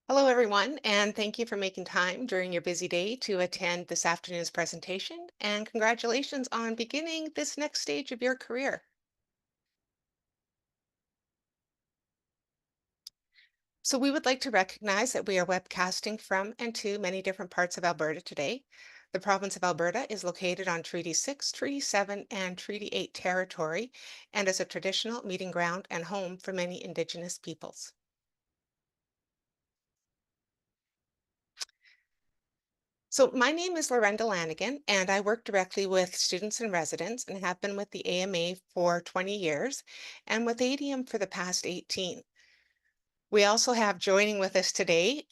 Hello, everyone, and thank you for making time during your busy day to attend this afternoon's presentation. And congratulations on beginning this next stage of your career. So, we would like to recognize that we are webcasting from and to many different parts of Alberta today. The province of Alberta is located on Treaty 6, Treaty 7, and Treaty 8 territory and is a traditional meeting ground and home for many Indigenous peoples. So my name is Laurenda Lanigan, and I work directly with students and residents and have been with the AMA for 20 years and with ADIUM for the past 18. We also have joining with us today,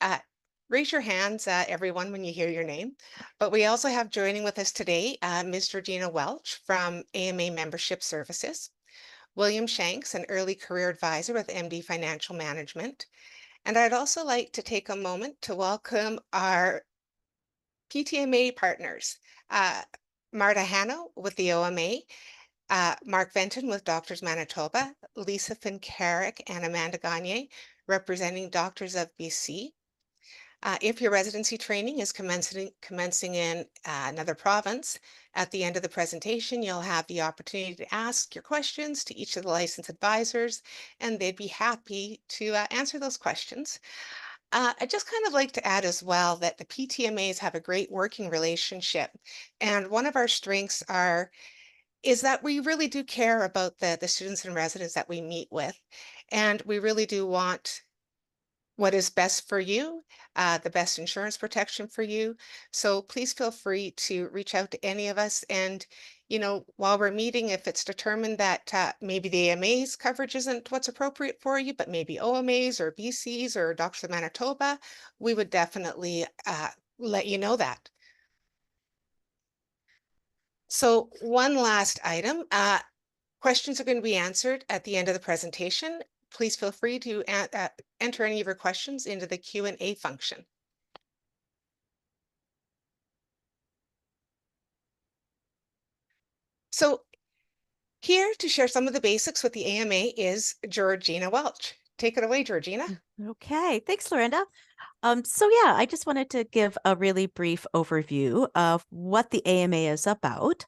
raise your hands, everyone, when you hear your name, but we also have joining with us today, Ms. Georgina Welch from AMA Membership Services, William Shanks, an early career advisor with MD Financial Management. And I'd also like to take a moment to welcome our PTMA partners, uh, Marta Hanno with the OMA, Mark Venton with Doctors Manitoba, Lisa Fincarrick and Amanda Gagne representing Doctors of BC. If your residency training is commencing in another province, at the end of the presentation, you'll have the opportunity to ask your questions to each of the licensed advisors, and they'd be happy to answer those questions. I'd just kind of like to add as well that the PTMAs have a great working relationship. And one of our strengths is that we really do care about the students and residents that we meet with. And we really do want what is best for you, the best insurance protection for you. So please feel free to reach out to any of us. And, while we're meeting, if it's determined that maybe the AMA's coverage isn't what's appropriate for you, but maybe OMA's or BC's or Doctors of Manitoba, we would definitely let you know that. So one last item, questions are going to be answered at the end of the presentation. Please feel free to enter any of your questions into the Q&A function. So here to share some of the basics with the AMA is Georgina Welch. Take it away, Georgina. Okay, thanks, Laurenda. I just wanted to give a really brief overview of what the AMA is about.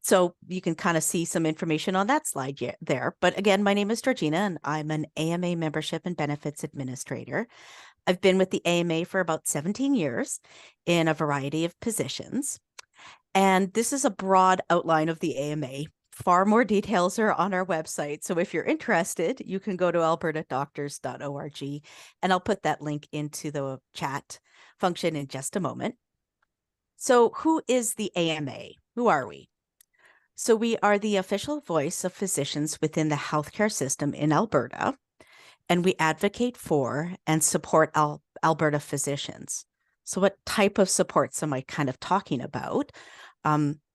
So you can kind of see some information on that slide there. But again, my name is Georgina, and I'm an AMA Membership and Benefits Administrator. I've been with the AMA for about 17 years in a variety of positions. And this is a broad outline of the AMA. Far more details are on our website. So if you're interested, you can go to albertadoctors.org, and I'll put that link into the chat function in just a moment. So who is the AMA? Who are we? So we are the official voice of physicians within the healthcare system in Alberta, and we advocate for and support Alberta physicians. So what type of supports am I kind of talking about?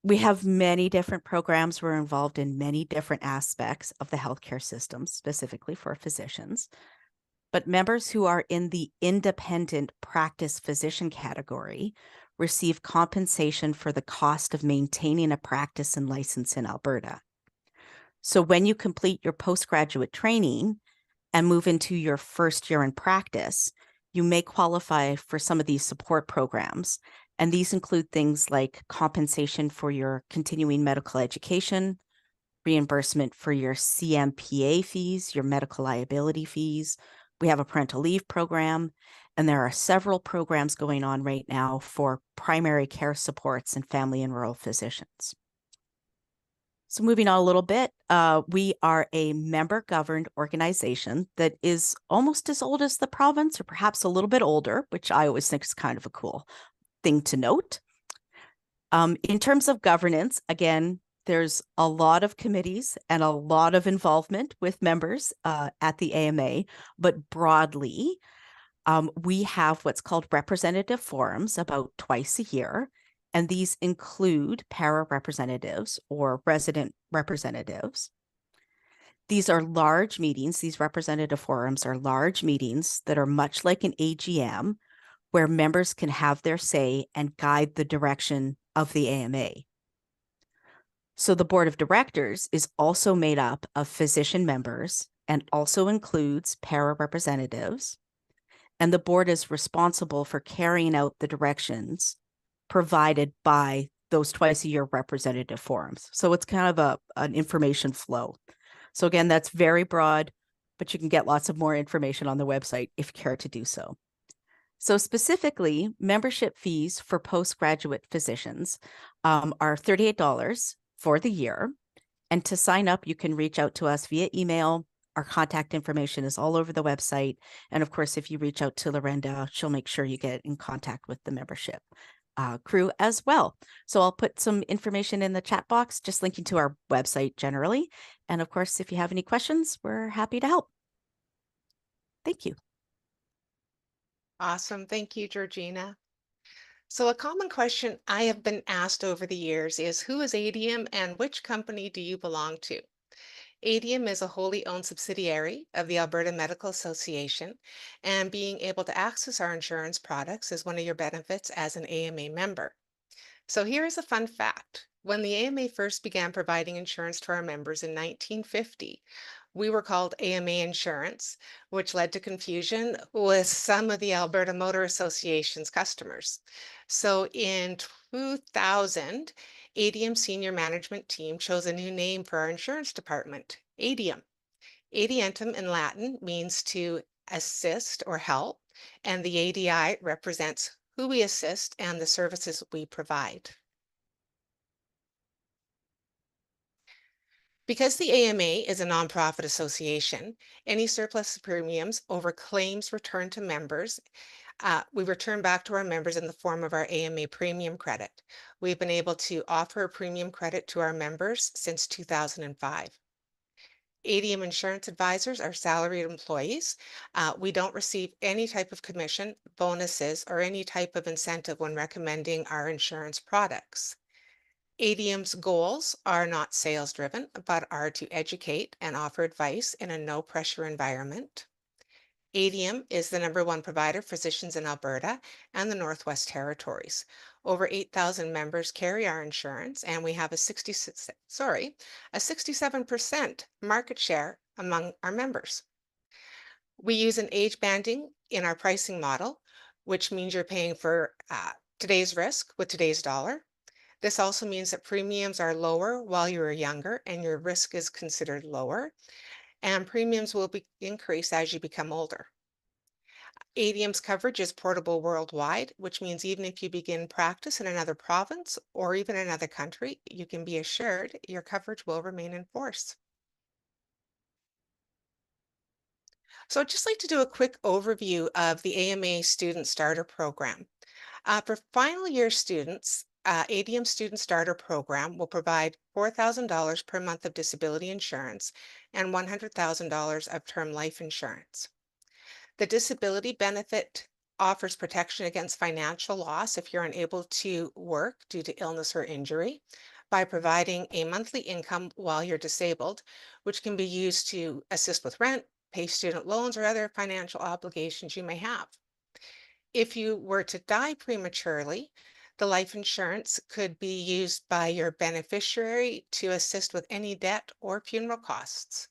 We have many different programs. We're involved in many different aspects of the healthcare system, specifically for physicians. But members who are in the independent practice physician category receive compensation for the cost of maintaining a practice and license in Alberta. So when you complete your postgraduate training and move into your first year in practice, you may qualify for some of these support programs. And these include things like compensation for your continuing medical education, reimbursement for your CMPA fees, your medical liability fees. We have a parental leave program, and there are several programs going on right now for primary care supports and family and rural physicians. So moving on a little bit, we are a member-governed organization that is almost as old as the province, or perhaps a little bit older, which I always think is kind of a cool thing to note. In terms of governance, again, there's a lot of committees and a lot of involvement with members at the AMA, but broadly, we have what's called representative forums about twice a year. And these include para representatives or resident representatives. These are large meetings. These representative forums are large meetings that are much like an AGM, where members can have their say and guide the direction of the AMA. So the board of directors is also made up of physician members and also includes para representatives. and the board is responsible for carrying out the directions provided by those twice a year representative forums. So it's kind of an information flow. So again, that's very broad, but you can get lots of more information on the website if you care to do so. So specifically, membership fees for postgraduate physicians are $38 for the year. And to sign up, you can reach out to us via email. Our contact information is all over the website. And of course, if you reach out to Laurenda, she'll make sure you get in contact with the membership crew as well. So I'll put some information in the chat box, just linking to our website generally. And of course, if you have any questions, we're happy to help. Thank you. Awesome. Thank you, Georgina. So a common question I have been asked over the years is, who is ADIUM and which company do you belong to? ADIUM is a wholly owned subsidiary of the Alberta Medical Association, and being able to access our insurance products is one of your benefits as an AMA member. So here is a fun fact. When the AMA first began providing insurance to our members in 1950, we were called AMA Insurance, which led to confusion with some of the Alberta Motor Association's customers. So in 2000, ADIUM senior management team chose a new name for our insurance department, ADIUM. Adiantum in Latin means to assist or help, and the ADI represents who we assist and the services we provide. Because the AMA is a nonprofit association, any surplus premiums over claims returned to members, we return back to our members in the form of our AMA premium credit. We've been able to offer a premium credit to our members since 2005. ADM insurance advisors are salaried employees. We don't receive any type of commission, bonuses, or any type of incentive when recommending our insurance products. ADM's goals are not sales driven, but are to educate and offer advice in a no pressure environment. ADM is the #1 provider for physicians in Alberta and the Northwest Territories. Over 8,000 members carry our insurance, and we have a 67% market share among our members. We use an age banding in our pricing model, which means you're paying for today's risk with today's dollar. This also means that premiums are lower while you are younger and your risk is considered lower, and premiums will increase as you become older. ADM's coverage is portable worldwide, which means even if you begin practice in another province or even another country, you can be assured your coverage will remain in force. So I'd just like to do a quick overview of the AMA Student Starter Program. For final year students, ADM Student Starter Program will provide $4,000 per month of disability insurance and $100,000 of term life insurance. The disability benefit offers protection against financial loss if you're unable to work due to illness or injury by providing a monthly income while you're disabled, which can be used to assist with rent, pay student loans, or other financial obligations you may have. If you were to die prematurely, the life insurance could be used by your beneficiary to assist with any debt or funeral costs.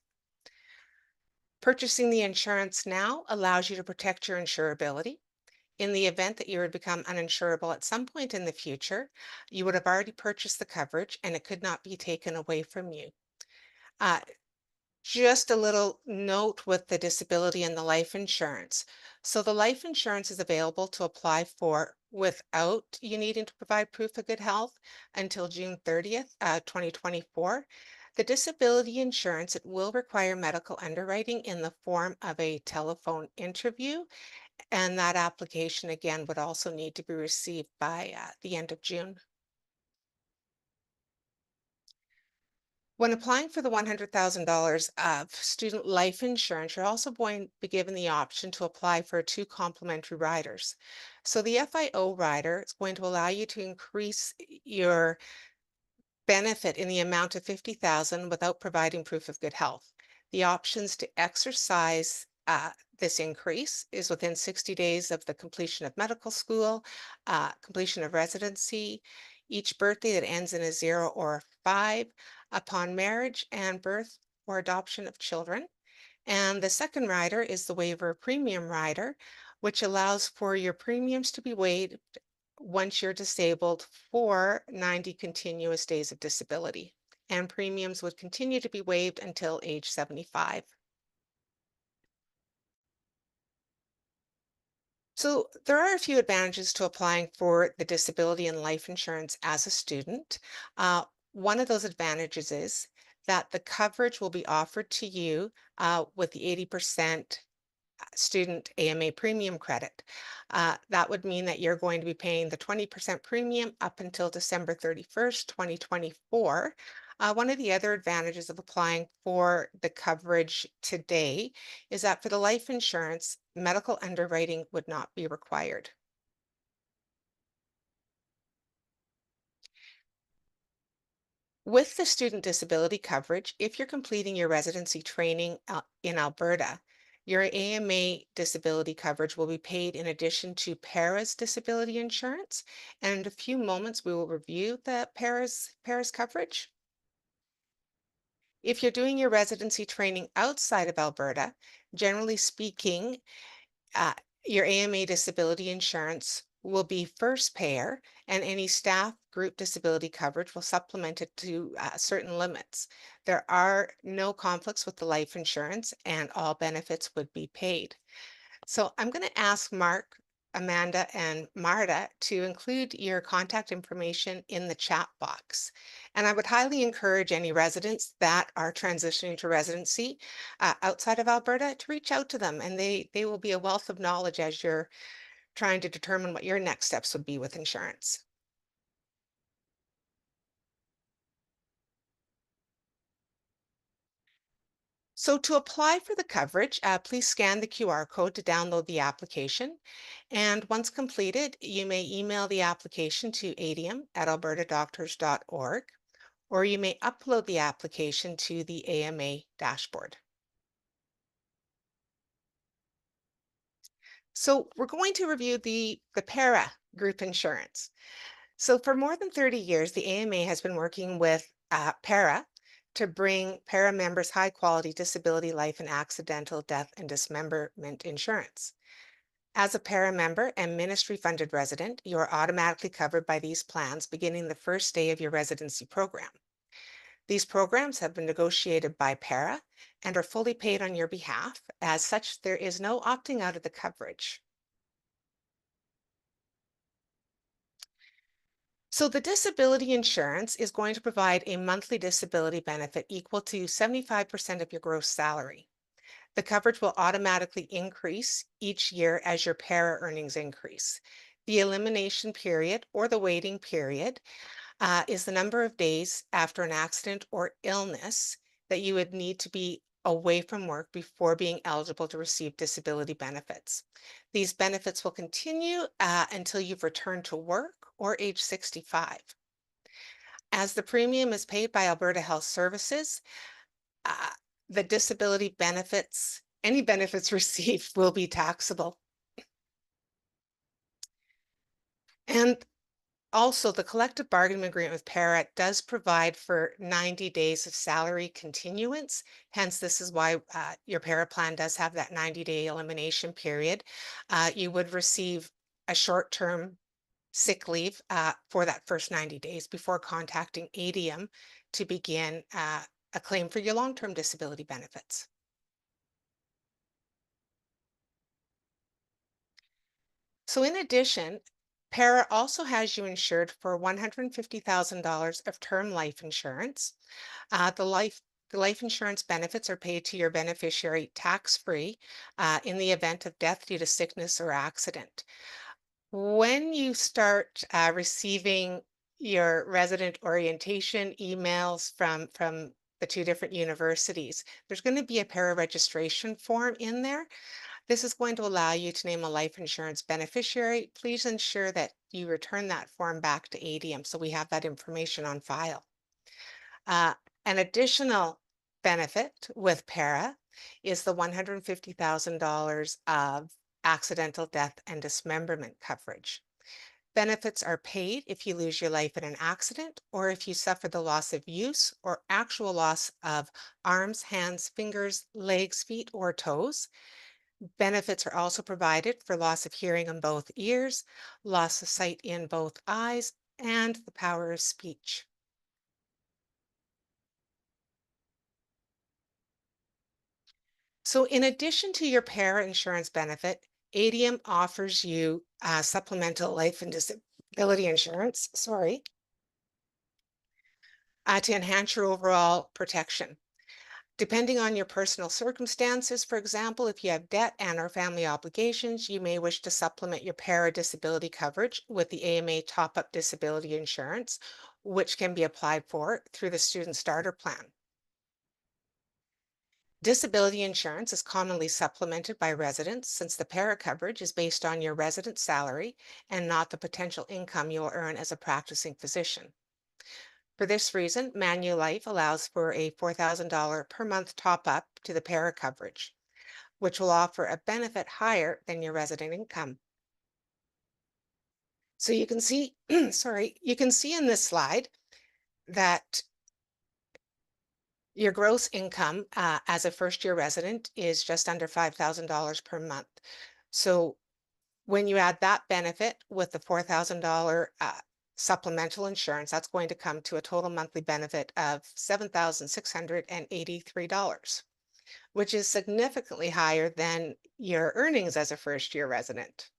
Purchasing the insurance now allows you to protect your insurability. In the event that you would become uninsurable at some point in the future, you would have already purchased the coverage and it could not be taken away from you. Uh, Just a little note with the disability and the life insurance. So the life insurance is available to apply for without you needing to provide proof of good health until June 30th, 2024. The disability insurance, it will require medical underwriting in the form of a telephone interview, and that application again would also need to be received by the end of June. When applying for the $100,000 of student life insurance, you're also going to be given the option to apply for 2 complementary riders. So the FIO rider is going to allow you to increase your benefit in the amount of 50,000 without providing proof of good health. The options to exercise this increase is within 60 days of the completion of medical school, completion of residency, each birthday that ends in a 0 or a 5, upon marriage and birth or adoption of children. And the second rider is the waiver premium rider, which allows for your premiums to be waived once you're disabled for 90 continuous days of disability. And premiums would continue to be waived until age 75. So there are a few advantages to applying for the disability and life insurance as a student. One of those advantages is that the coverage will be offered to you with the 80% student AMA premium credit. That would mean that you're going to be paying the 20% premium up until December 31st, 2024. One of the other advantages of applying for the coverage today is that for the life insurance, medical underwriting would not be required. With the student disability coverage, if you're completing your residency training in Alberta, your AMA disability coverage will be paid in addition to PARA's disability insurance. And in a few moments, we will review the PARA's coverage. If you're doing your residency training outside of Alberta, generally speaking, uh, your AMA disability insurance will be first payer, and any staff group disability coverage will supplement it to certain limits. There are no conflicts with the life insurance, and all benefits would be paid. So I'm going to ask Mark, Amanda, and Marta to include your contact information in the chat box. And I would highly encourage any residents that are transitioning to residency outside of Alberta to reach out to them, and they will be a wealth of knowledge as you're trying to determine what your next steps would be with insurance. So to apply for the coverage, please scan the QR code to download the application. And once completed, you may email the application to adium@albertadoctors.org, or you may upload the application to the AMA dashboard. So we're going to review the PARA group insurance. So for more than 30 years, the AMA has been working with PARA to bring PARA members high quality disability, life, and accidental death and dismemberment insurance. As a PARA member and ministry funded resident, you are automatically covered by these plans beginning the first day of your residency program. These programs have been negotiated by PARA and are fully paid on your behalf. As such, there is no opting out of the coverage. So the disability insurance is going to provide a monthly disability benefit equal to 75% of your gross salary. The coverage will automatically increase each year as your PARA earnings increase. The elimination period or the waiting period is the number of days after an accident or illness that you would need to be away from work before being eligible to receive disability benefits. These benefits will continue until you've returned to work or age 65. As the premium is paid by Alberta Health Services, uh, the disability benefits, any benefits received will be taxable. And also, the collective bargaining agreement with PARA does provide for 90 days of salary continuance. Hence, this is why your PARA plan does have that 90-day elimination period. You would receive a short-term sick leave for that first 90 days before contacting ADIUM to begin a claim for your long-term disability benefits. So in addition, PARA also has you insured for $150,000 of term life insurance. The life insurance benefits are paid to your beneficiary tax-free in the event of death due to sickness or accident. When you start receiving your resident orientation emails from the two different universities, there's going to be a PARA registration form in there. This is going to allow you to name a life insurance beneficiary. Please ensure that you return that form back to ADM so we have that information on file. Uh, an additional benefit with PARA is the $150,000 of accidental death and dismemberment coverage. Benefits are paid if you lose your life in an accident or if you suffer the loss of use or actual loss of arms, hands, fingers, legs, feet, or toes. Benefits are also provided for loss of hearing in both ears, loss of sight in both eyes, and the power of speech. So, in addition to your para insurance benefit, ADIUM offers you supplemental life and disability insurance, to enhance your overall protection. Depending on your personal circumstances, for example, if you have debt and or family obligations, you may wish to supplement your para disability coverage with the AMA top-up disability insurance, which can be applied for through the Student Starter Plan. Disability insurance is commonly supplemented by residents since the para coverage is based on your resident salary and not the potential income you'll earn as a practicing physician. For this reason, Manulife allows for a $4,000 per month top up to the para coverage, which will offer a benefit higher than your resident income. So you can see, you can see in this slide that your gross income as a first year resident is just under $5,000 per month. So when you add that benefit with the $4,000 supplemental insurance, that's going to come to a total monthly benefit of $7,683, which is significantly higher than your earnings as a first year resident.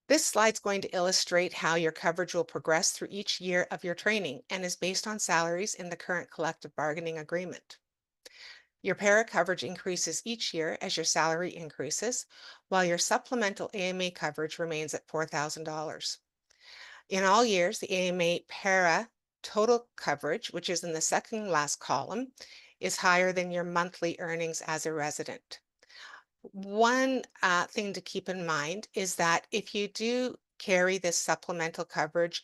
This slide's going to illustrate how your coverage will progress through each year of your training and is based on salaries in the current collective bargaining agreement. Your para coverage increases each year as your salary increases, while your supplemental AMA coverage remains at $4,000. In all years, the AMA para total coverage, which is in the second last column, is higher than your monthly earnings as a resident. One thing to keep in mind is that if you do carry this supplemental coverage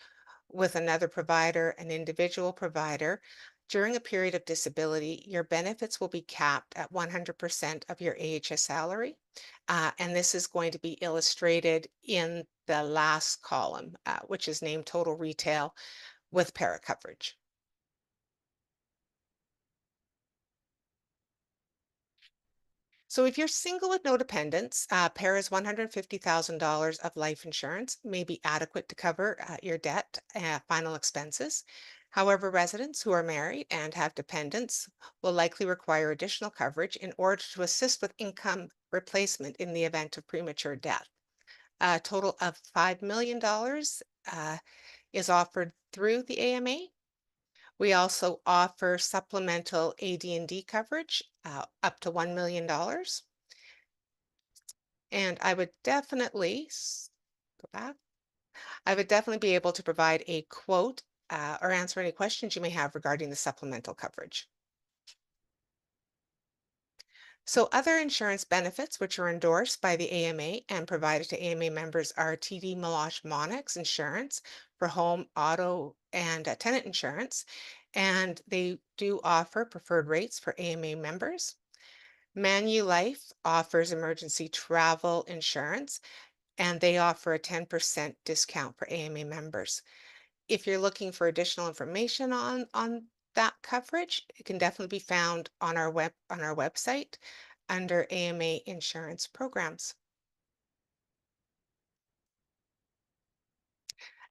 with another provider, an individual provider, during a period of disability, your benefits will be capped at 100% of your AHS salary. And this is going to be illustrated in the last column, which is named total retail with para coverage. So if you're single with no dependents, PARA's $150,000 of life insurance may be adequate to cover your debt, final expenses. However, residents who are married and have dependents will likely require additional coverage in order to assist with income replacement in the event of premature death. A total of $5 million is offered through the AMA. We also offer supplemental AD&D coverage up to $1 million. And I would definitely go back. I would definitely be able to provide a quote or answer any questions you may have regarding the supplemental coverage. So other insurance benefits which are endorsed by the AMA and provided to AMA members are TD Meloche Monex insurance for home, auto, and tenant insurance. And they do offer preferred rates for AMA members. Manulife offers emergency travel insurance, and they offer a 10% discount for AMA members. If you're looking for additional information on that coverage, it can definitely be found on our website under AMA insurance programs.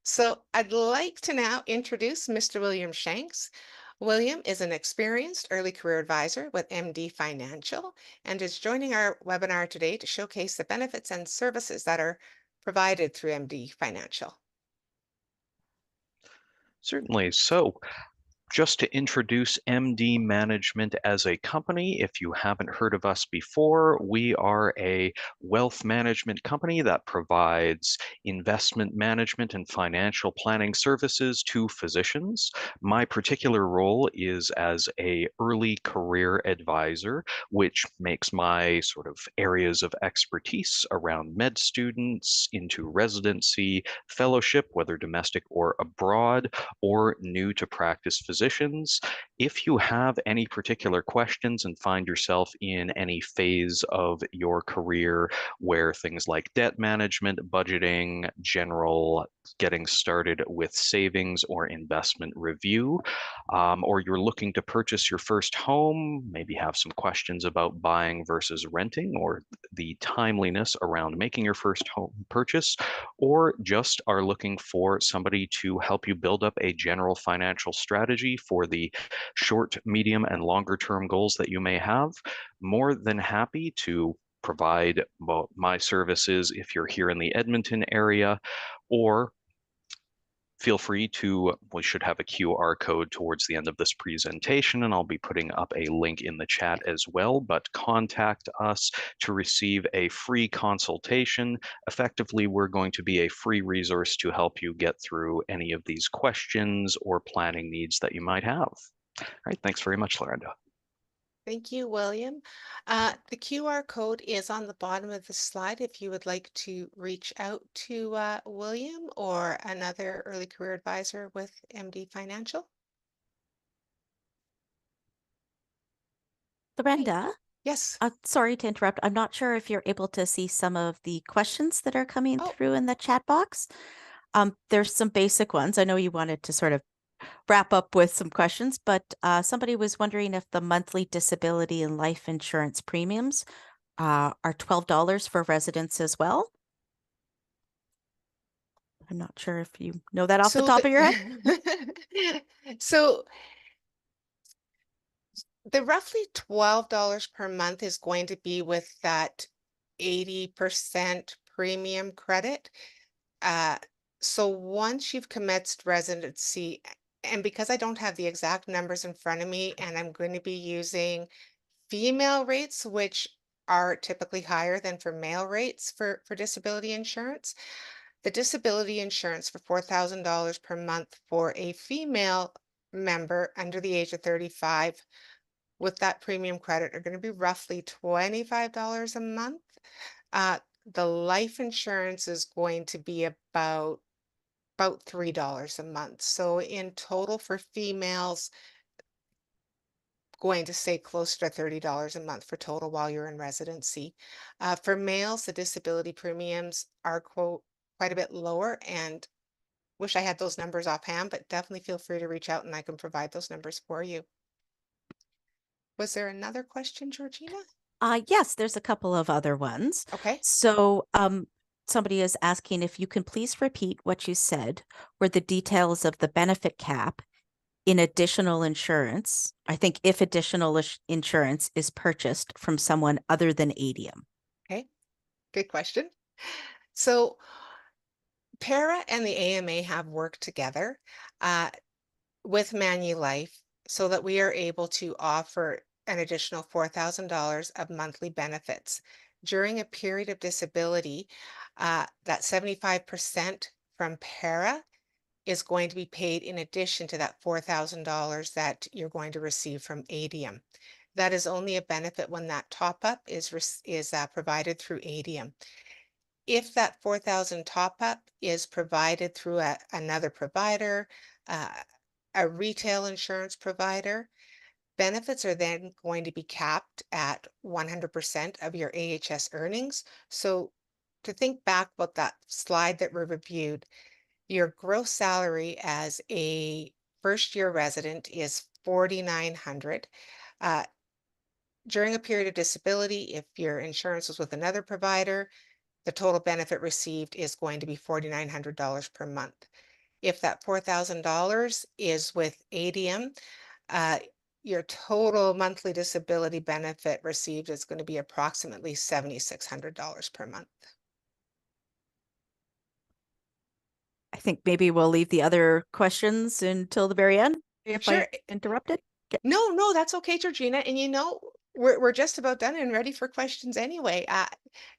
So I'd like to now introduce Mr. William Shanks. William is an experienced early career advisor with MD Financial and is joining our webinar today to showcase the benefits and services that are provided through MD Financial. Certainly. So, just to introduce MD Management as a company, if you haven't heard of us before, we are a wealth management company that provides investment management and financial planning services to physicians. My particular role is as a early career advisor, which makes my sort of areas of expertise around med students into residency, fellowship, whether domestic or abroad, or new to practice physicians positions. If you have any particular questions and find yourself in any phase of your career where things like debt management, budgeting, general getting started with savings or investment review, or you're looking to purchase your first home, maybe have some questions about buying versus renting or the timeliness around making your first home purchase, or just are looking for somebody to help you build up a general financial strategy for the short, medium, and longer term goals that you may have, more than happy to provide my services if you're here in the Edmonton area, or feel free to, we should have a QR code towards the end of this presentation, and I'll be putting up a link in the chat as well, but contact us to receive a free consultation. Effectively, we're going to be a free resource to help you get through any of these questions or planning needs that you might have. All right, thanks very much, Laurenda. Thank you, William. The QR code is on the bottom of the slide if you would like to reach out to William or another early career advisor with MD Financial. Laurenda, Yes. sorry to interrupt. I'm not sure if you're able to see some of the questions that are coming Oh, through in the chat box. There's some basic ones. I know you wanted to sort of wrap up with some questions, but somebody was wondering if the monthly disability and life insurance premiums are $12 for residents as well. I'm not sure if you know that off the so top of your head. so the roughly $12 per month is going to be with that 80% premium credit. Uh, so once you've commenced residency, and because I don't have the exact numbers in front of me, and I'm going to be using female rates, which are typically higher than for male rates for disability insurance. The disability insurance for $4,000 per month for a female member under the age of 35 with that premium credit are going to be roughly $25 a month. The life insurance is going to be about $3 a month. So in total for females, going to stay close to $30 a month for total while you're in residency. For males, the disability premiums are quite a bit lower, and wish I had those numbers offhand, but definitely feel free to reach out and I can provide those numbers for you. Was there another question, Georgina? Yes, there's a couple of other ones. Okay. So, somebody is asking if you can please repeat what you said were the details of the benefit cap in additional insurance. I think if additional insurance is purchased from someone other than ADIUM. Okay. Good question. So Para and the AMA have worked together with Manulife so that we are able to offer an additional $4,000 of monthly benefits. During a period of disability, that 75% from Para is going to be paid in addition to that $4,000 that you're going to receive from ADIUM. That is only a benefit when that top-up is provided through ADIUM. If that 4,000 top-up is provided through another provider, a retail insurance provider, benefits are then going to be capped at 100% of your AHS earnings. So to think back about that slide that we reviewed, your gross salary as a first-year resident is $4,900. During a period of disability, if your insurance was with another provider, the total benefit received is going to be $4,900 per month. If that $4,000 is with ADIUM, your total monthly disability benefit received is going to be approximately $7,600 per month. I think maybe we'll leave the other questions until the very end if Sure. I interrupted. No, that's okay, Georgina. And we're just about done and ready for questions anyway.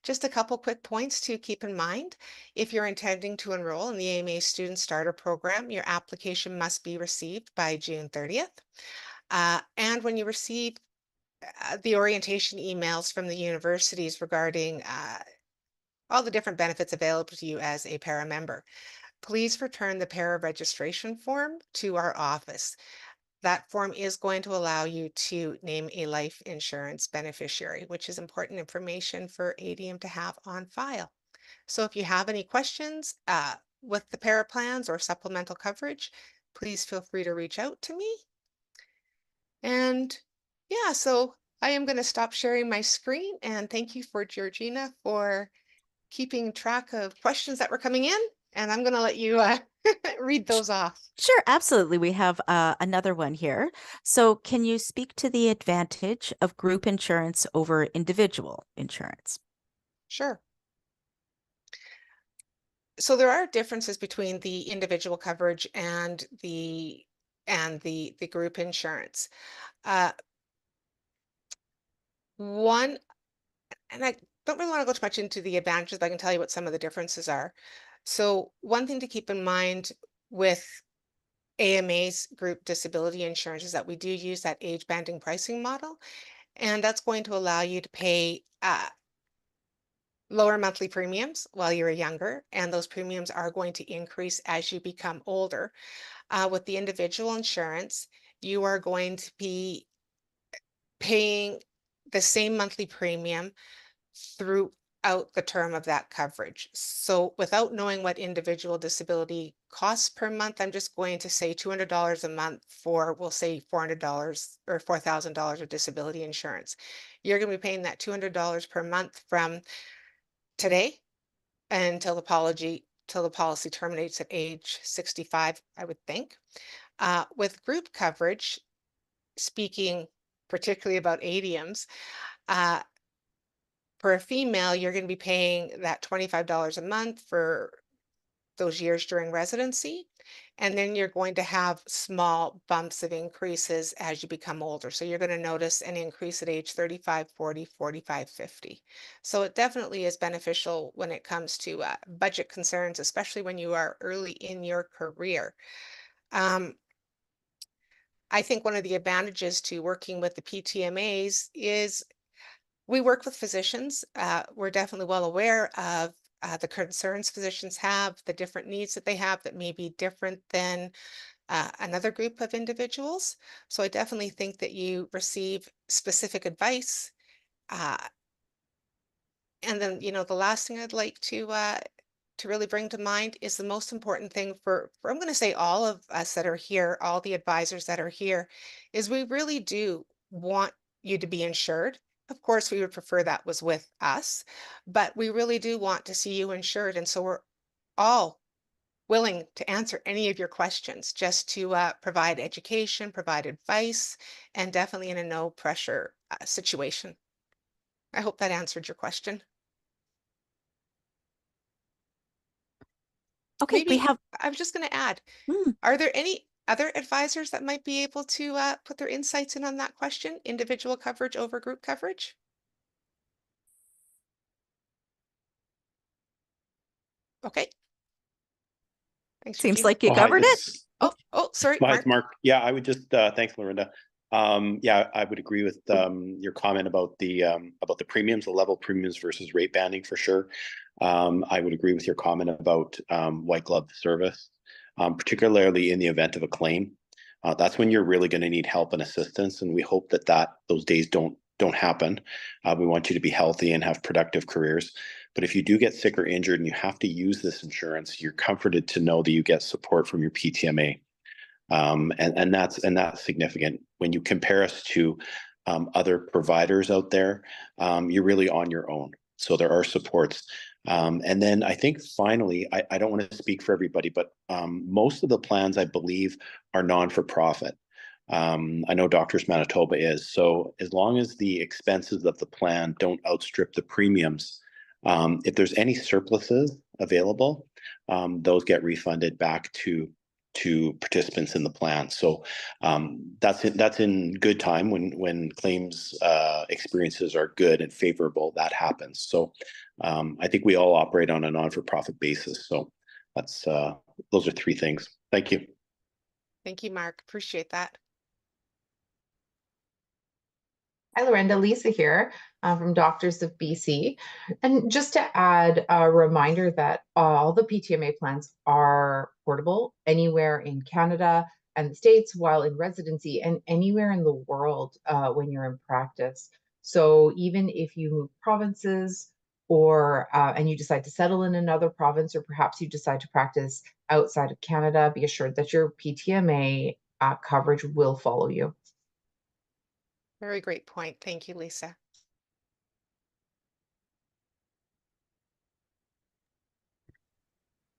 Just a couple quick points to keep in mind. If you're intending to enroll in the AMA Student Starter Program, your application must be received by June 30th. And when you receive the orientation emails from the universities regarding all the different benefits available to you as a para member, please return the para registration form to our office. that form is going to allow you to name a life insurance beneficiary, which is important information for ADIUM to have on file. So if you have any questions with the paraplans or supplemental coverage, please feel free to reach out to me. And yeah, so I am going to stop sharing my screen, and thank you for Georgina for keeping track of questions that were coming in. And I'm going to let you read those off. Sure, absolutely. We have another one here. So, can you speak to the advantage of group insurance over individual insurance? Sure. So there are differences between the individual coverage and the group insurance. One, and I don't really want to go too much into the advantages, but I can tell you what some of the differences are. So one thing to keep in mind with AMA's group disability insurance is that we do use that age banding pricing model, and that's going to allow you to pay lower monthly premiums while you're younger, and those premiums are going to increase as you become older. With the individual insurance, you are going to be paying the same monthly premium throughout the term of that coverage. So without knowing what individual disability costs per month, I'm just going to say $200 a month for, we'll say $400 or $4,000 of disability insurance. You're going to be paying that $200 per month from today until till the policy terminates at age 65, I would think. With group coverage, speaking particularly about ADIUMs, for a female, you're going to be paying that $25 a month for those years during residency. And then you're going to have small bumps of increases as you become older. So you're going to notice an increase at age 35, 40, 45, 50. So it definitely is beneficial when it comes to budget concerns, especially when you are early in your career. I think one of the advantages to working with the PTMAs is we work with physicians. We're definitely well aware of the concerns physicians have, the different needs that they have that may be different than another group of individuals. So I definitely think that you receive specific advice. Uh, and then, the last thing I'd like to really bring to mind is the most important thing for I'm going to say all of us that are here, all the advisors that are here, is we really do want you to be insured. Of course, we would prefer that was with us, but we really do want to see you insured. And so we're all willing to answer any of your questions just to provide education, provide advice, and definitely in a no pressure situation. I hope that answered your question. Okay, we Maybe have. I was just going to add, Mm, are there any other advisors that might be able to put their insights in on that question, individual coverage over group coverage? Okay, thanks, seems Regina. like you Oh, hi, covered it. this Sorry, hi, it's Mark. Mark. Yeah, I would just thanks, Laurenda. Yeah, I would agree with your comment about the premiums, the level premiums versus rate banding for sure. I would agree with your comment about white glove service, particularly in the event of a claim. That's when you're really going to need help and assistance, and we hope that those days don't happen. We want you to be healthy and have productive careers. But if you do get sick or injured and you have to use this insurance, you're comforted to know that you get support from your PTMA. And that's significant. When you compare us to other providers out there, you're really on your own. So there are supports. And then I think finally, I don't want to speak for everybody, but most of the plans, I believe, are non-for-profit. I know Doctors Manitoba is. So as long as the expenses of the plan don't outstrip the premiums, if there's any surpluses available, those get refunded back to participants in the plan. So that's in good time when claims experiences are good and favorable. That happens. So I think we all operate on a non-for-profit basis. So that's those are three things. Thank you. Thank you, Mark. Appreciate that. Hi, Laurenda, Lisa here from Doctors of BC. And just to add a reminder that all the PTMA plans are portable anywhere in Canada. and the States while in residency, and anywhere in the world when you're in practice. So even if you move provinces or and you decide to settle in another province, or perhaps you decide to practice outside of Canada, be assured that your PTMA coverage will follow you. Very great point. Thank you, Lisa.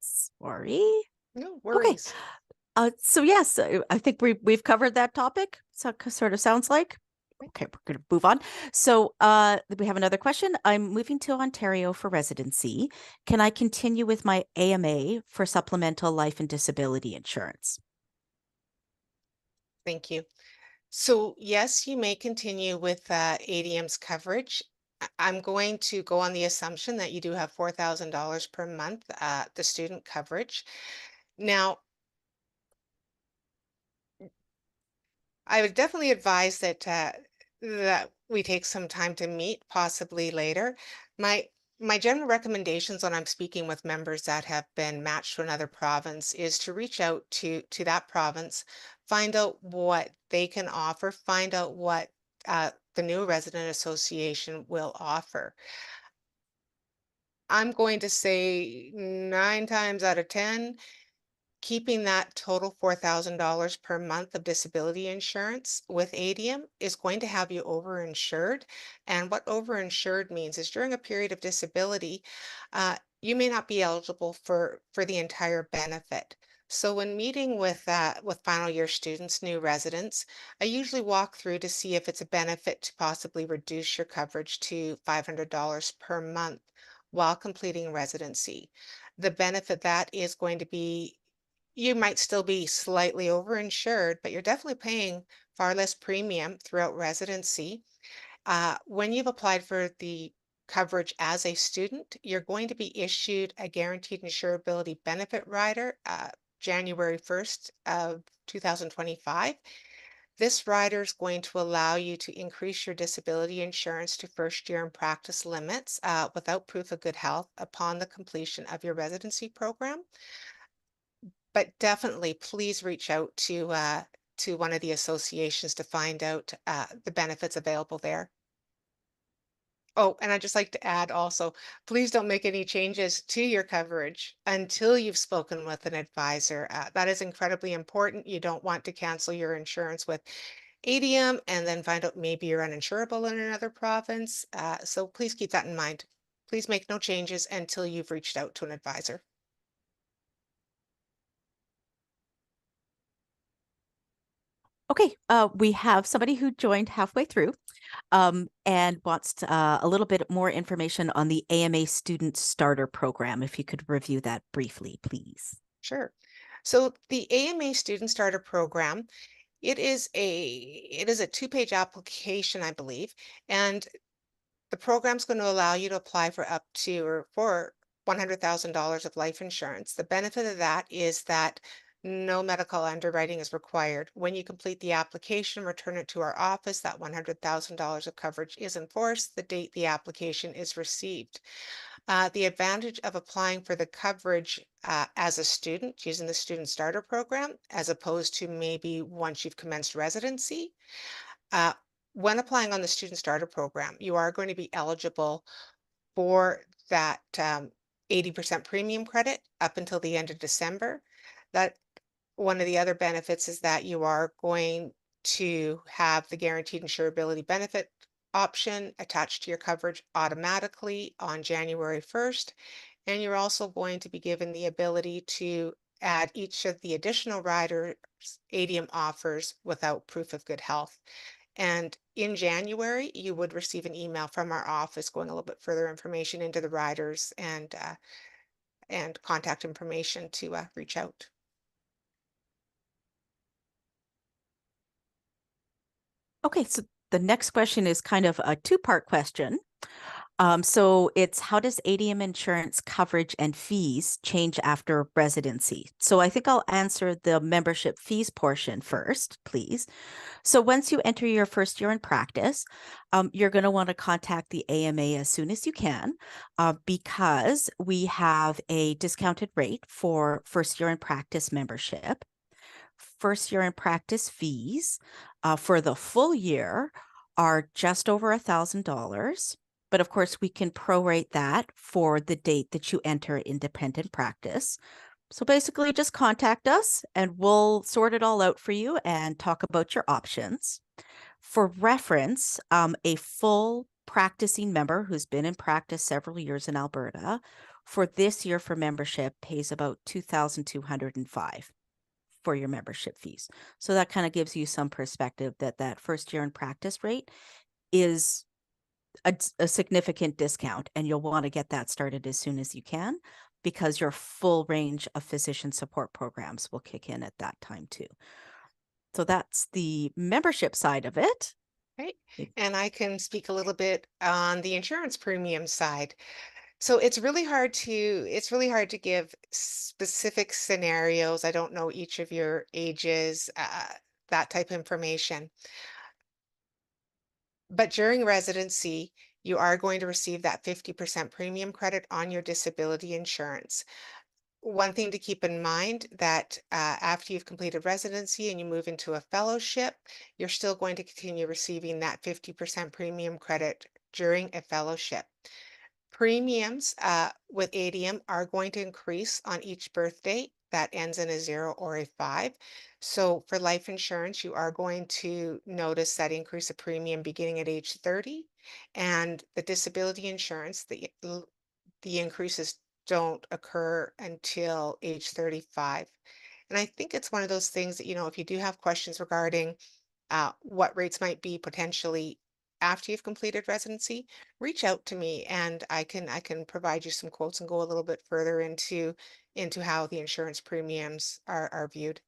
Sorry. No Okay. worries. So yes, I think we've covered that topic. So sort of sounds like. Okay, we're going to move on. So we have another question. I'm moving to Ontario for residency. Can I continue with my AMA for supplemental life and disability insurance? Thank you. So yes, you may continue with ADIUM's coverage. I'm going to go on the assumption that you do have $4,000 per month, the student coverage. Now, I would definitely advise that that we take some time to meet, possibly later. My my general recommendations when I'm speaking with members that have been matched to another province is to reach out to that province, find out what they can offer, find out what the new resident association will offer. I'm going to say 9 times out of 10, keeping that total $4,000 per month of disability insurance with ADIUM is going to have you overinsured. And what overinsured means is during a period of disability, you may not be eligible for the entire benefit. So when meeting with final year students, new residents, I usually walk through to see if it's a benefit to possibly reduce your coverage to $500 per month while completing residency. The benefit that is going to be, you might still be slightly overinsured, but you're definitely paying far less premium throughout residency. When you've applied for the coverage as a student, you're going to be issued a guaranteed insurability benefit rider January 1st of 2025. This rider is going to allow you to increase your disability insurance to first year in practice limits without proof of good health upon the completion of your residency program. But definitely, please reach out to one of the associations to find out the benefits available there. Oh, and I'd just like to add also, please don't make any changes to your coverage until you've spoken with an advisor. That is incredibly important. You don't want to cancel your insurance with ADIUM and then find out maybe you're uninsurable in another province. So please keep that in mind. Please make no changes until you've reached out to an advisor. Okay, we have somebody who joined halfway through and wants a little bit more information on the AMA Student Starter Program. If you could review that briefly, please. Sure. So the AMA Student Starter Program, it is a two-page application, I believe, and the program's going to allow you to apply for up to or for $100,000 of life insurance. The benefit of that is that no medical underwriting is required. When you complete the application, return it to our office, that $100,000 of coverage is enforced the date the application is received. The advantage of applying for the coverage as a student using the Student Starter Program, as opposed to maybe once you've commenced residency, uh, when applying on the Student Starter Program, you are going to be eligible for that 80% premium credit up until the end of December. That one of the other benefits is that you are going to have the guaranteed insurability benefit option attached to your coverage automatically on January 1st. And you're also going to be given the ability to add each of the additional riders ADIUM offers without proof of good health. And in January, you would receive an email from our office going a little bit further information into the riders and contact information to reach out. Okay, so the next question is kind of a two-part question. So it's how does ADIUM insurance coverage and fees change after residency? So I think I'll answer the membership fees portion first, please. So once you enter your first year in practice, you're going to want to contact the AMA as soon as you can because we have a discounted rate for first year in practice membership. first year in practice fees for the full year are just over $1,000. But of course, we can prorate that for the date that you enter independent practice. So basically, just contact us and we'll sort it all out for you and talk about your options. For reference, a full practicing member who's been in practice several years in Alberta for this year for membership pays about $2,205 for your membership fees. So that kind of gives you some perspective that that first year in practice rate is a significant discount, and you'll want to get that started as soon as you can because your full range of physician support programs will kick in at that time too. So that's the membership side of it. Right. And I can speak a little bit on the insurance premium side. So it's really hard to give specific scenarios. I don't know each of your ages, that type of information. But during residency, you are going to receive that 50% premium credit on your disability insurance. One thing to keep in mind that after you've completed residency and you move into a fellowship, you're still going to continue receiving that 50% premium credit during a fellowship. Premiums with ADIUM are going to increase on each birthday that ends in a 0 or a 5. So for life insurance, you are going to notice that increase of premium beginning at age 30. And the disability insurance, the increases don't occur until age 35. And I think it's one of those things that, if you do have questions regarding what rates might be potentially after you've completed residency, reach out to me and I can provide you some quotes and go a little bit further into how the insurance premiums are viewed.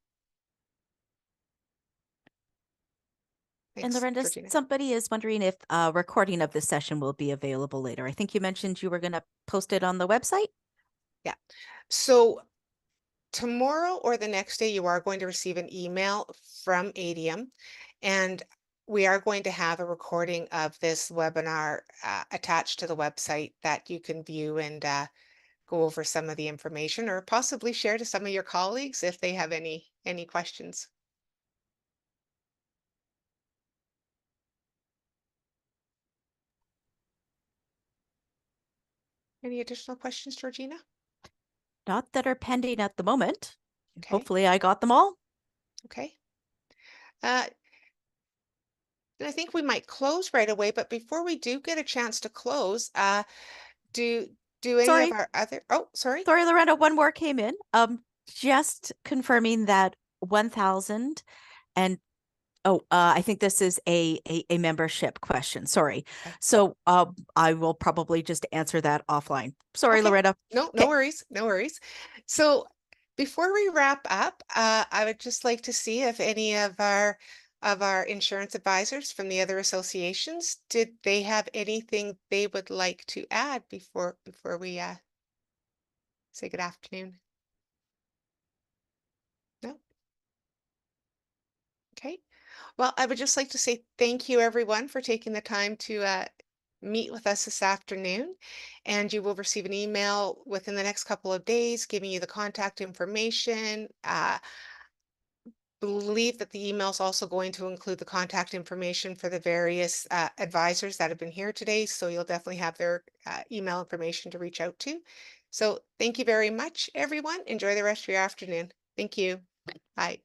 And Thanks, Laurenda, Georgina. somebody is wondering if a recording of this session will be available later. I think you mentioned you were going to post it on the website. Yeah. So tomorrow or the next day, you are going to receive an email from ADIUM, and we are going to have a recording of this webinar attached to the website that you can view and go over some of the information or possibly share to some of your colleagues if they have any questions. Any additional questions, Georgina? Not that are pending at the moment. Okay. Hopefully I got them all. Okay. And I think we might close right away, but before we do get a chance to close, do any of Sorry. our other, oh, sorry. Sorry, Laurenda, one more came in. Just confirming that 1,000 and I think this is a membership question. Sorry. Okay. So I will probably just answer that offline. Sorry, Okay. Laurenda. No Okay. worries. No worries. So before we wrap up, I would just like to see if any of our insurance advisors from the other associations, did they have anything they would like to add before we say good afternoon? No? Okay. Well, I would just like to say thank you, everyone, for taking the time to meet with us this afternoon. And you will receive an email within the next couple of days giving you the contact information. Believe that the email is also going to include the contact information for the various advisors that have been here today. So you'll definitely have their email information to reach out to. So thank you very much, everyone. Enjoy the rest of your afternoon. Thank you. Bye.